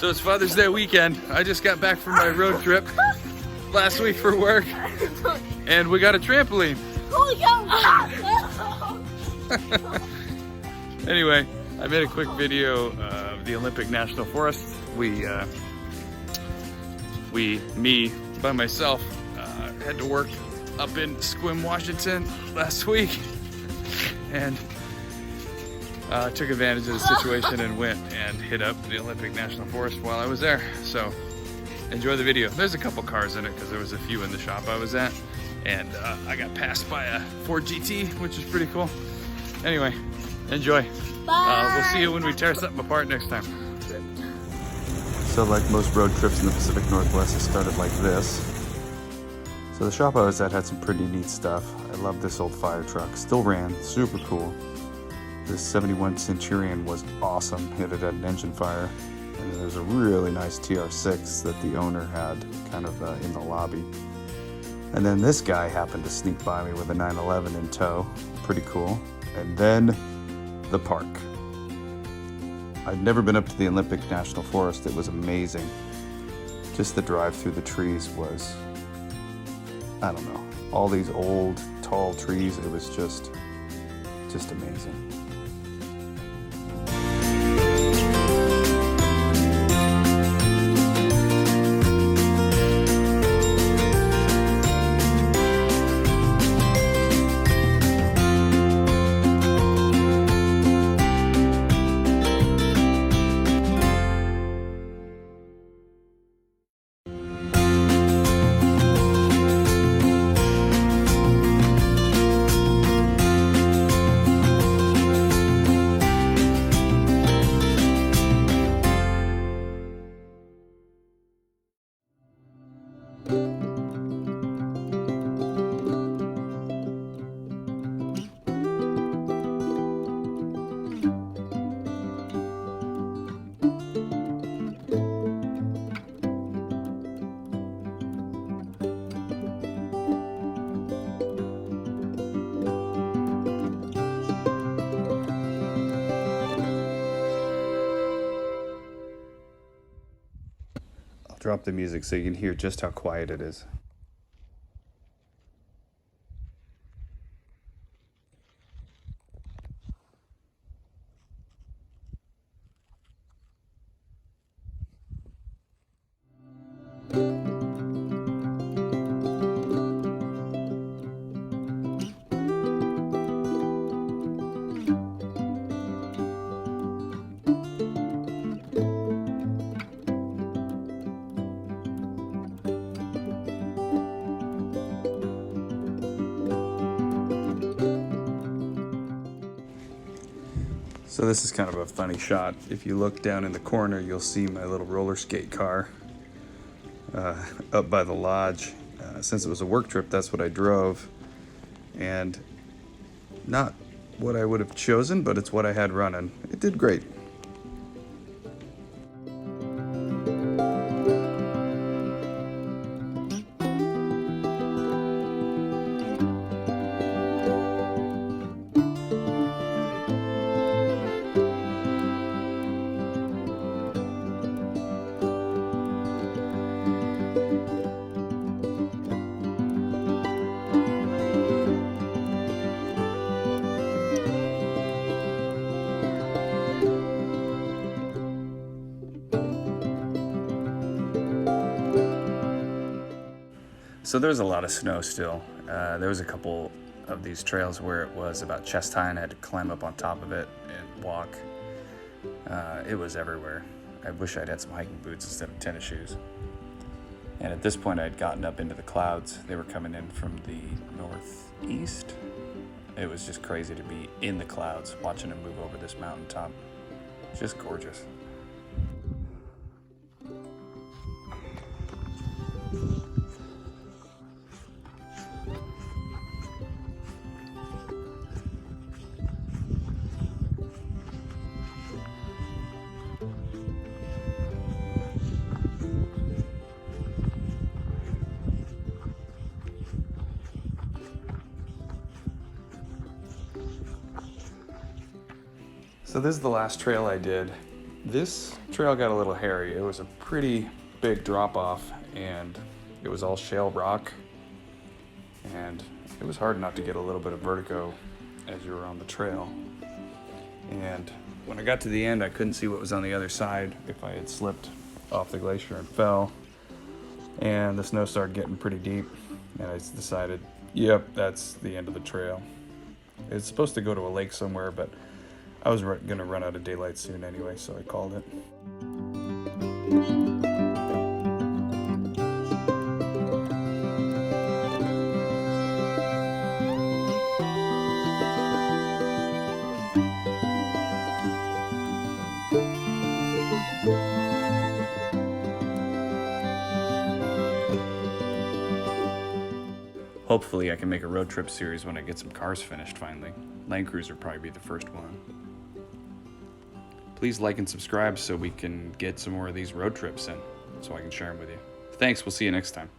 So it's Father's Day weekend. I just got back from my road trip last week for work, and we got a trampoline. Anyway, I made a quick video of the Olympic National Forest. Me by myself, had to work up in Sequim, Washington last week, and took advantage of the situation and went and hit up the Olympic National Forest while I was there. So enjoy the video. There's a couple cars in it because there was a few in the shop I was at, and I got passed by a Ford GT, which is pretty cool. Anyway, enjoy. We'll see you when we tear something apart next time. So like most road trips in the Pacific Northwest, it started like this. So the shop I was at had some pretty neat stuff. I love this old fire truck. Still ran, super cool. This 71 Centurion was awesome. It had an engine fire. And then there's a really nice TR6 that the owner had kind of in the lobby. And then this guy happened to sneak by me with a 911 in tow. Pretty cool. And then the park. I'd never been up to the Olympic National Forest. It was amazing. Just the drive through the trees was, I don't know, all these old, tall trees. It was just amazing. Drop the music so you can hear just how quiet it is. So this is kind of a funny shot. If you look down in the corner, you'll see my little roller skate car up by the lodge. Since it was a work trip, that's what I drove. And not what I would have chosen, but it's what I had running. It did great. So there's a lot of snow still. There was a couple of these trails where it was about chest high and I had to climb up on top of it and walk. It was everywhere. I wish I'd had some hiking boots instead of tennis shoes. And at this point I'd gotten up into the clouds. They were coming in from the northeast. It was just crazy to be in the clouds watching them move over this mountaintop. Just gorgeous. So this is the last trail I did. This trail got a little hairy. It was a pretty big drop off and it was all shale rock, and it was hard not to get a little bit of vertigo as you were on the trail. And when I got to the end, I couldn't see what was on the other side if I had slipped off the glacier and fell. And the snow started getting pretty deep, and I decided, yep, that's the end of the trail. It's supposed to go to a lake somewhere, but I was gonna run out of daylight soon anyway, so I called it. Hopefully I can make a road trip series when I get some cars finished finally. Land Cruiser will probably be the first one. Please like and subscribe so we can get some more of these road trips in, so I can share them with you. Thanks, we'll see you next time.